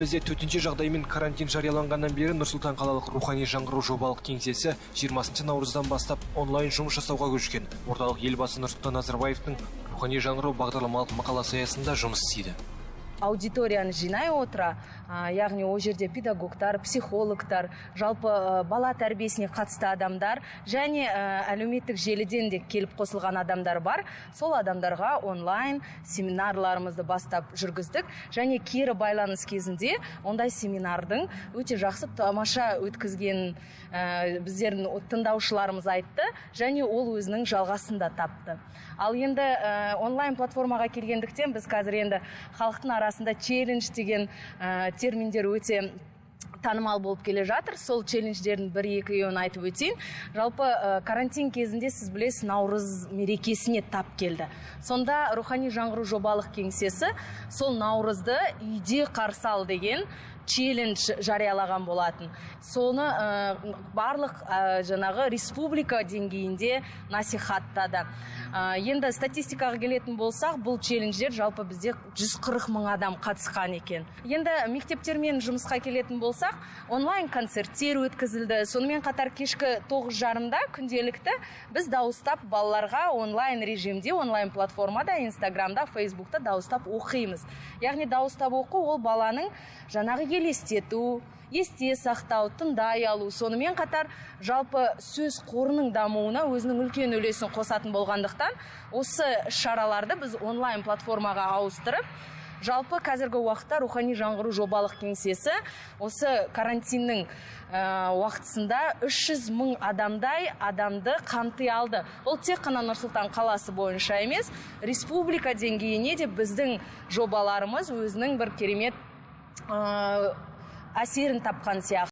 Бізде төтенше жағдай мен карантин жарияланғаннан бері Нұрсұлтан қалалық рухани жаңғыру жобалық кеңсесі 20 наурыздан бастап онлайн жұмыс жасауға көшкен. Орталық елбасы Нұрсұлтан Назарбаевтың рухани жаңғыру бағдарламалық мақаласы аясында жұмыс істейді. Аудиторияны жинай отыра, яғни о жерде педагогтар, психологтар, жалпы бала тәрбиесіне қатысты адамдар және әлеуметтік желіден де келіп қосылған адамдар бар. Сол адамдарға онлайн семинарларымызды бастап жүргіздік және кері байланыс кезінде ондай семинардың өте жақсы тамаша өткізген біздердің тыңдаушыларымыз айтты және ол өзінің жалғасын да тапты. Ал енді онлайн платформаға келгендіктен біз қазір енді халықтың арасында челлендж деген терминдер өте танымал болып келе жатыр. Сол челлендждердің бір-екеуін айтып өтейін. Жалпы карантин кезінде сіз білесіз, Наурыз мерекесіне тап келді. Сонда рухани жаңғыру жобалық кеңсесі сол Наурызды үйде қарсы ал деген челлендж жариялаған болатын. Соны барлық жаңағы республика деңгейінде насихаттады. Енді статистикаға келетін болсақ, бұл челлендждер жалпы бізде 140 мың адам қатысқан екен. Енді мектептермен жұмысқа келетін болсақ, онлайн концерттер өткізілді. Сонымен қатар кешкі 9:30-да күнделікті біз дауыстап балаларға онлайн режимде, онлайн платформада, Инстаграмда, Фейсбукта дауыстап оқимыз. Яғни дауыстап оқу ол баланың жаңағы елестету, есте сақтау, тыңдай алу, сонымен қатар жалпы сөз қорының дамуына өзінің үлкен үлесін қосатын болғандықтан, осы шараларды біз онлайн платформаға ауыстырып, жалпы қазіргі уақытта рухани жаңғыру жобалық кеңсесі осы карантиннің уақытысында 300 мың адамды қамти алды. Ол тек қана Нұрсұлтан қаласы бойынша емес, республика деңгейіне де біздің жобаларымыз өзінің бір керемет әсерін тапқан сияқты.